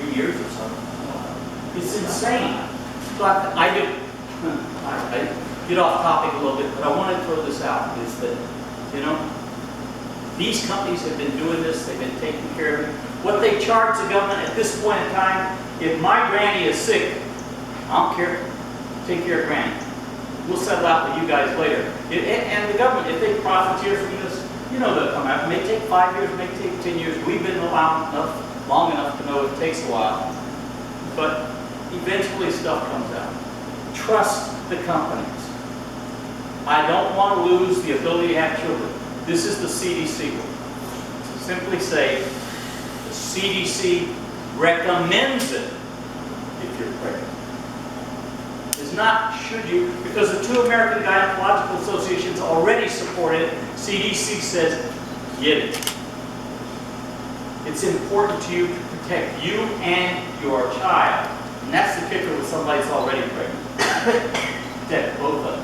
3 years or so. It's insane. But I get off topic a little bit, but I want to throw this out, is that, you know, these companies have been doing this, they've been taking care of it. What they charge the government at this point in time, if my granny is sick, I don't care, take care of granny. We'll settle out with you guys later. And the government, if they profiteer from this, you know they'll come out. It may take 5 years, it may take 10 years. We've been around long enough to know it takes a while. But eventually stuff comes out. Trust the companies. I don't want to lose the ability to have children. This is the CDC. Simply say, the CDC recommends it if you're pregnant. It's not should you, because the two American Gynecological Associations already support it. CDC says, get it. It's important to you to protect you and your child. And that's the kicker with somebody that's already pregnant. Protect both of them.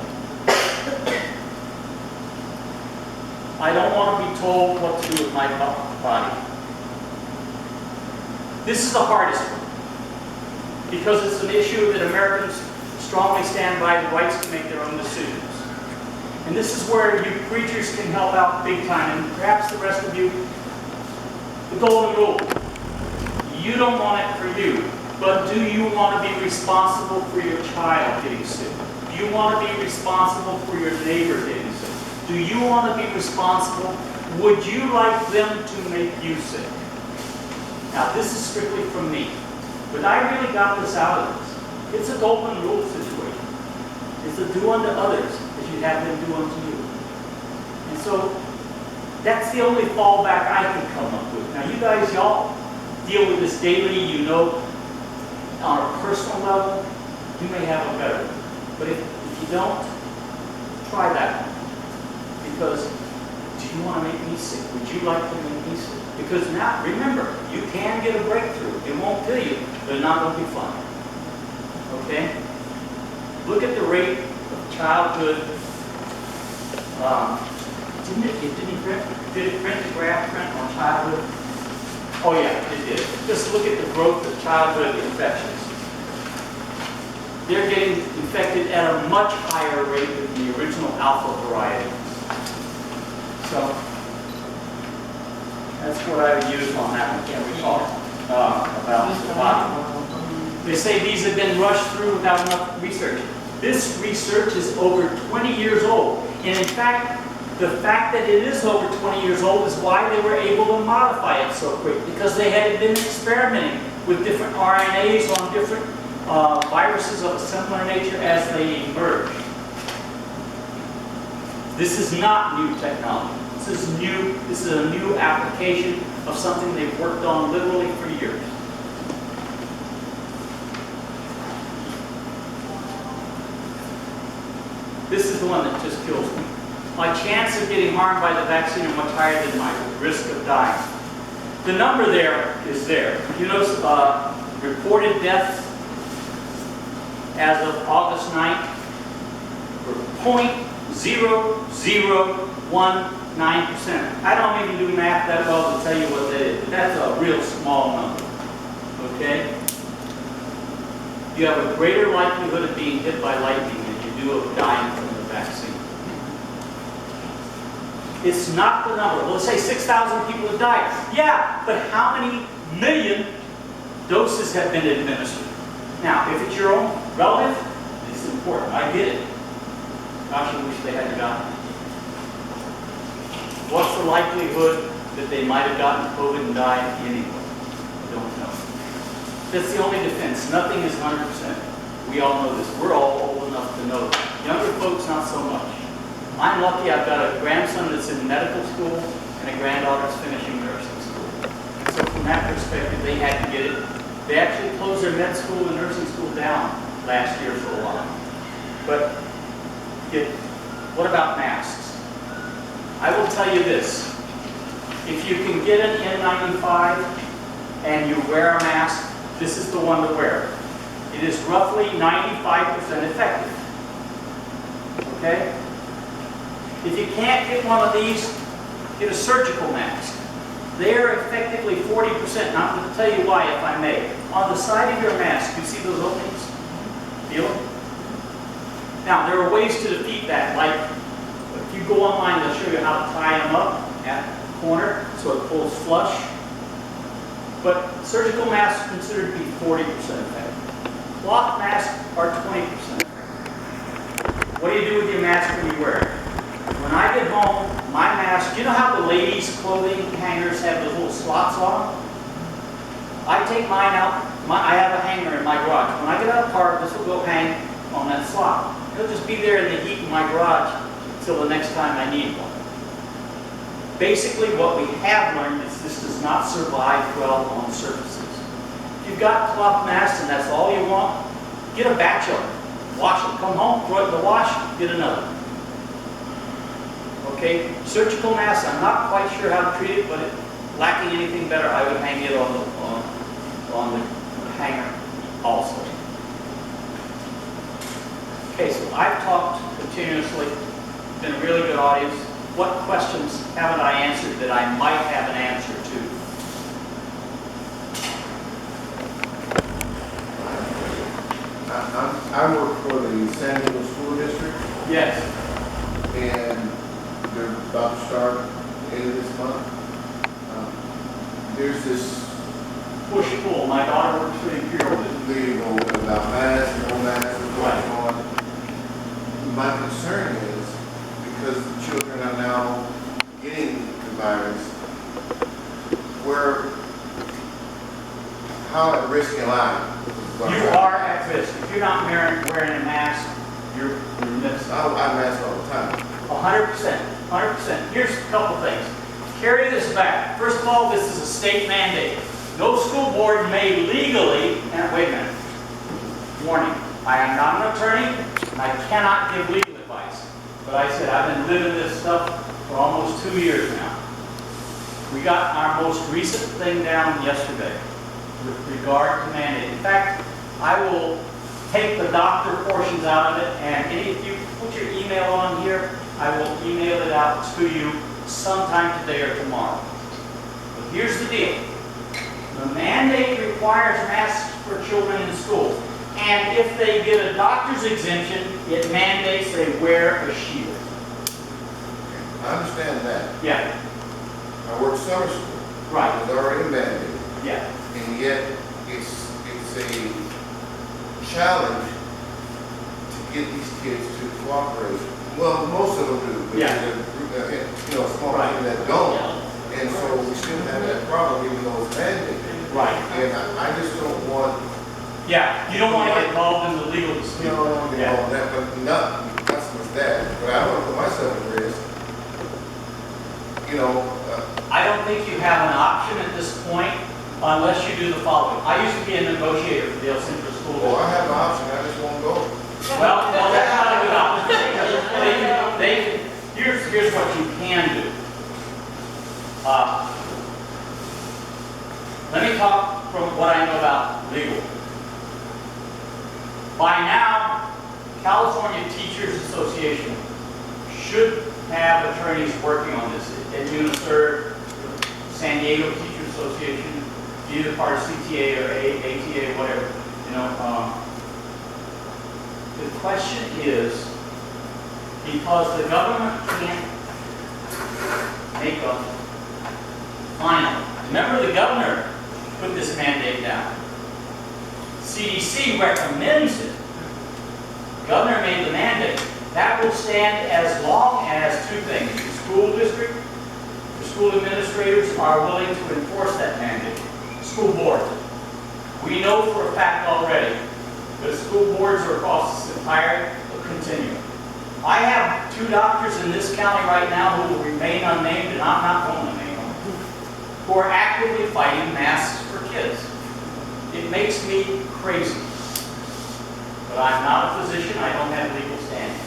I don't want to be told what to do with my body. This is the hardest one, because it's an issue that Americans strongly stand by the rights to make their own decisions. And this is where you preachers can help out big time, and perhaps the rest of you. The golden rule. You don't want it for you, but do you want to be responsible for your child getting sick? Do you want to be responsible for your neighbor getting sick? Do you want to be responsible? Would you like them to make you sick? Now, this is strictly from me, but I really got this out of this. It's a golden rule situation. It's a do unto others as you have them do unto you. And so, that's the only fallback I can come up with. Now, you guys, y'all deal with this daily, you know, on a personal level, you may have a better one. But if you don't, try that one. Because, do you want to make me sick? Would you like to make me sick? Because now, remember, you can get a breakthrough. It won't kill you, but it's not going to be fun. Okay? Look at the rate of childhood. Did it print the graph on childhood? Oh yeah, it did. Just look at the growth of childhood infections. They're getting infected at a much higher rate than the original alpha variety. So, that's what I would use on that one. Can't recall about the body. They say these have been rushed through without enough research. This research is over 20 years old. And in fact, the fact that it is over 20 years old is why they were able to modify it so quick, because they had been experimenting with different RNAs on different viruses of a similar nature as they emerged. This is not new technology. This is new. This is a new application of something they've worked on literally for years. This is the one that just kills me. My chance of getting harmed by the vaccine are much higher than my risk of dying. The number there is there. You notice reported deaths as of August 9th were 0.0019%. I don't even do math that well to tell you what that is, but that's a real small number. Okay? You have a greater likelihood of being hit by lightning than you do of dying from the vaccine. It's not the number. Well, let's say 6,000 people have died. Yeah, but how many million doses have been administered? Now, if it's your own relative, it's important. I get it. Gosh, I wish they hadn't gotten it. What's the likelihood that they might have gotten COVID and died anyway? I don't know. That's the only defense. Nothing is 100%. We all know this. We're all old enough to know that. Younger folks, not so much. I'm lucky I've got a grandson that's in medical school and a granddaughter that's finishing nursing school. And so from that perspective, they had to get it. They actually closed their med school and nursing school down last year for a while. But what about masks? I will tell you this. If you can get an N95 and you wear a mask, this is the one to wear. It is roughly 95% effective. Okay? If you can't get one of these, get a surgical mask. they're effectively 40%. Now, I'm going to tell you why, if I may. On the side of your mask, you see those openings? Feel them? Now, there are ways to defeat that. Like, if you go online, they'll show you how to tie them up at the corner so it pulls flush. But surgical masks are considered to be 40% effective. Cloth masks are 20% effective. What do you do with your mask when you wear it? When I get home, my mask, you know how the ladies' clothing hangers have those little slots on them? I take mine out, I have a hanger in my garage. When I get out of the car, this will go hang on that slot. It'll just be there in the heat in my garage until the next time I need one. Basically, what we have learned is this does not survive well on surfaces. If you've got cloth masks and that's all you want, get a batch of them. Wash them. Come home, throw it in the wash, get another. Okay, surgical masks, I'm not quite sure how to treat it, but lacking anything better, I would hang it on the hanger also. Okay, so I've talked continuously, been a really good audience. What questions haven't I answered that I might have an answer to? I work for the San Diego School District. Yes. And they're about to start end of this month. There's this push-pull. My daughter works for the Imperial. There you go, about masks, no masks, what's going on. My concern is, because the children are now getting the virus, how at risk am I? You are at risk. If you're not wearing a mask, you're missing. I mask all the time. 100%. 100%. Here's a couple things. Carry this back. First of all, this is a state mandate. No school board may legally, and wait a minute, warning, I am not an attorney, and I cannot give legal advice. But I said I've been living this stuff for almost 2 years now. We got our most recent thing down yesterday with regard to mandate. In fact, I will take the doctor portions out of it, and if you put your email on here, I will email it out to you sometime today or tomorrow. But here's the deal. The mandate requires masks for children in school. And if they get a doctor's exemption, it mandates they wear a shield. I understand that. Yeah. I work summer school. Right. It's already mandated. Yeah. And yet it's a challenge to get these kids to cooperate. Well, most of them do, but Yeah. there's a small Right. people that don't. And so we still have that problem even though it's mandated. Right. And I just don't want. Yeah, you don't want to get involved in the legal dispute. I don't want to get involved in that, but not customers that. But I don't want to put myself at risk. I don't think you have an option at this point unless you do the following. I used to be a negotiator for the El Centro School District. Well, I have an option, I just won't go. Well, that's not a good option. Here's what you can do. Let me talk from what I know about legal. By now, California Teachers Association should have attorneys working on this. At UNICEF, San Diego Teachers Association, either part of CTA or ATA, whatever. The question is, because the government can't make a final. Remember, the governor put this mandate down. CDC recommends it. The governor made the mandate. That will stand as long as two things. The school district, the school administrators are willing to enforce that mandate. School boards. We know for a fact already that school boards are across this entire continuum. I have 2 doctors in this county right now who will remain unnamed, and I'm not going to name them, who are actively fighting masks for kids. It makes me crazy. But I'm not a physician, I don't have legal standing.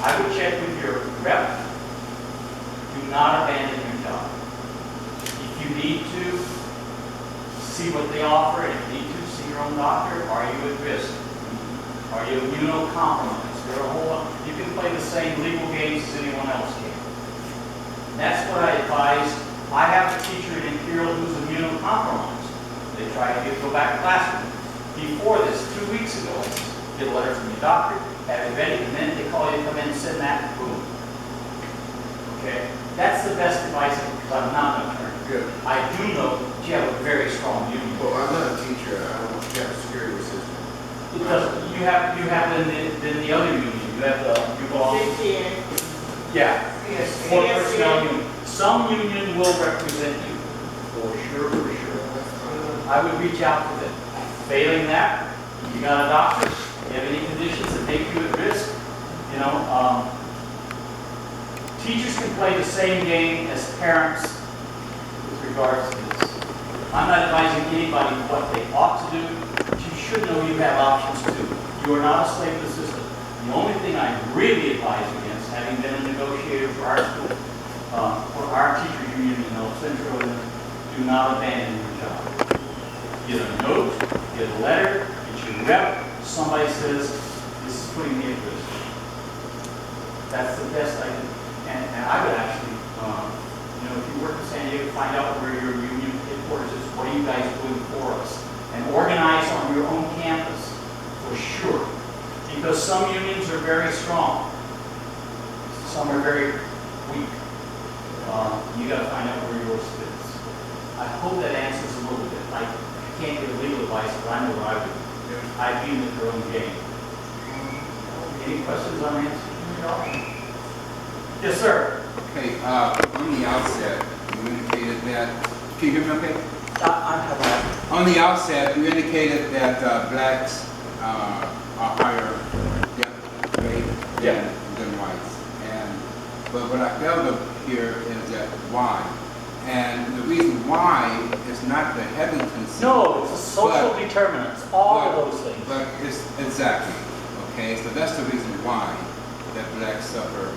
I would check with your rep. Do not abandon your job. If you need to see what they offer, and if you need to see your own doctor, are you at risk? Are you immunocompromised? There are a whole lot. You can play the same legal games as anyone else can. And that's what I advise I have a teacher in Imperial who's immunocompromised. They try to go back to classroom. Before this, 2 weeks ago, get a letter from your doctor, have it ready, and then they call you to come in and send that, boom. Okay? That's the best advice, because I'm not an attorney. Good. I do know that you have a very strong union. Well, I'm not a teacher, I'm a campus security assistant. It doesn't, you have then the other union, you have the, you belong. Yeah. Yes. For personnel union. Some union will represent you, for sure, for sure. I would reach out to them. Failing that, you got a doctor, you have any conditions that make you at risk, you know, teachers can play the same game as parents with regards to this. I'm not advising anybody what they ought to do, but you should know you have options too. You are not a slave to the system. The only thing I really advise against, having been a negotiator for our school, for our teachers union in El Centro, do not abandon your job. Get a note, get a letter, get your rep. Somebody says, this is putting me at risk. That's the best I can. And I would actually, you know, if you work in San Diego, find out where your union headquarters is. What are you guys doing for us? And organize on your own campus, for sure. Because some unions are very strong. Some are very weak. You got to find out where yours fits. I hope that answers a little bit. I can't give legal advice, but I know what I would do. I'd be in their own game. Any questions on answering? Yes, sir. Okay, on the outset, you indicated that, can you hear me okay? I have that. On the outset, you indicated that blacks are higher death rate than whites. But what I failed to hear is that why. And the reason why is not the hesitancy. No, it's the social determinants, all of those things. But it's exactly, okay? So that's the reason why that blacks suffer.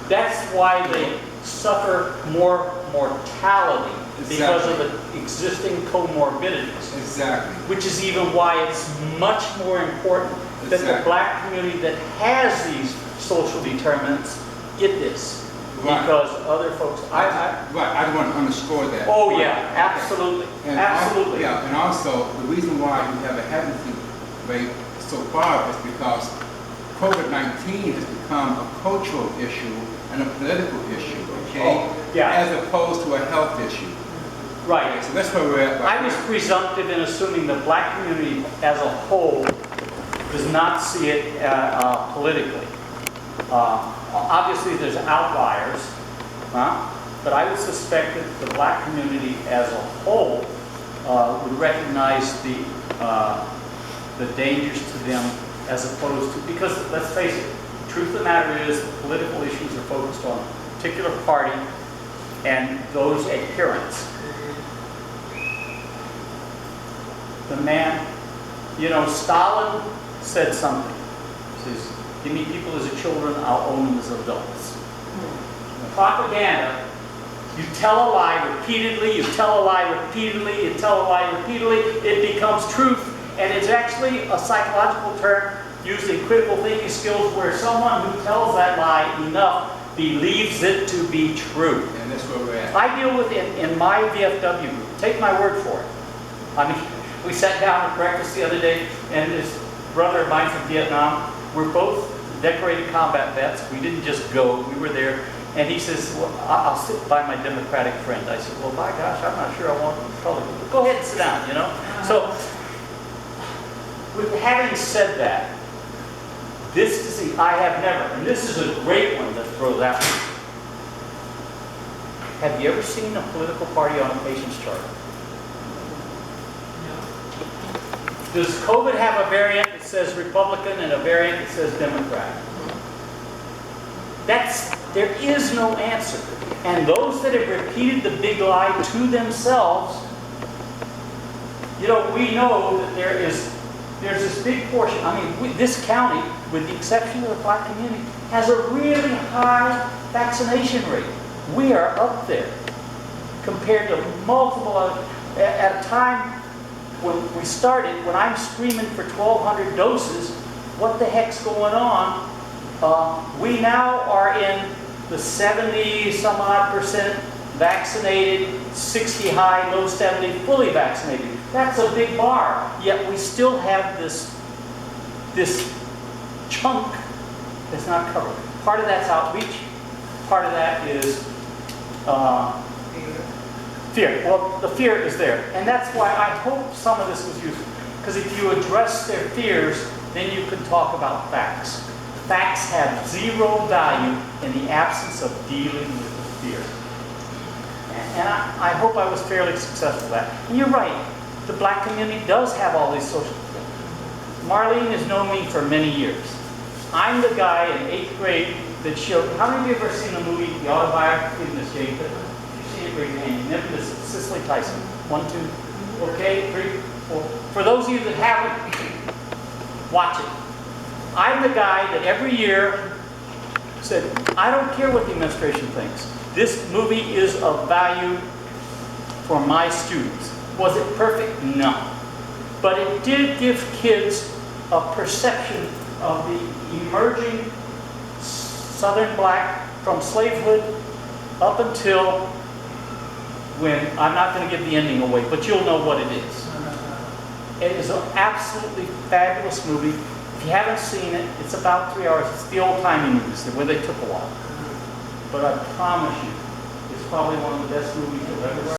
That's why they suffer more mortality because of the existing comorbidities. Exactly. Which is even why it's much more important that the black community that has these social determinants get this. Right. Because other folks, Right, I want to underscore that. Oh yeah, absolutely, And absolutely. Yeah, and also the reason why you have a hesitancy rate so far is because COVID-19 has become a cultural issue and a political issue, okay? Oh, yeah. As opposed to a health issue. Right. So that's where we're at right I was now. presumptive in assuming the black community as a whole does not see it politically. Obviously, there's outliers, but I would suspect that the black community as a whole would recognize the dangers to them as opposed to, because let's face it, the truth of the matter is the political issues are focused on a particular party and those adherents. The man, you know, Stalin said something. He says, give me people as children, I'll own them as adults. The propaganda, you tell a lie repeatedly, you tell a lie repeatedly, you tell a lie repeatedly, it becomes truth. And it's actually a psychological term used in critical thinking skills where someone who tells that lie enough believes it to be true. And that's where we're at. I deal with it in my VFW group. Take my word for it. I mean, we sat down at breakfast the other day, and this brother of mine from Vietnam, we're both decorated combat vets. We didn't just go, we were there. And he says, well, I'll sit by my Democratic friend. I said, well, by gosh, I'm not sure I want to probably go ahead and sit down, you know? So, with having said that, this disease, I have never, and this is a great one that throws out. Have you ever seen a political party on a patient's chart? Does COVID have a variant that says Republican and a variant that says Democrat? There is no answer. And those that have repeated the big lie to themselves, you know, we know that there's this big portion. I mean, this county, with the exception of the black community, has a really high vaccination rate. We are up there compared to multiple other. At a time when we started, when I'm screaming for 1,200 doses, what the heck's going on? We now are in the 70-some-odd% vaccinated, 60 high, low 70, fully vaccinated. That's a big bar, yet we still have this chunk that's not covered. Part of that's outreach, part of that is fear. Well, the fear is there, and that's why I hope some of this was useful, because if you address their fears, then you can talk about facts. Facts have zero value in the absence of dealing with the fear. And I hope I was fairly successful at that. And you're right, the black community does have all these social things. Marlene has known me for many years. I'm the guy in 8th grade that showed, how many of you have ever seen the movie, The Autobiography of Miss Jane Pittman? If you see it, raise your hand. Never miss it. Cicely Tyson. 1, 2, okay, 3, 4. For those of you that haven't, watch it. I'm the guy that every year said, I don't care what the administration thinks. This movie is of value for my students. Was it perfect? No. But it did give kids a perception of the emerging Southern black from slavehood up until when, I'm not going to give the ending away, but you'll know what it is. It is an absolutely fabulous movie. If you haven't seen it, it's about 3 hours. It's the old-timey movies where they took a while. But I promise you, it's probably one of the best movies you'll ever see.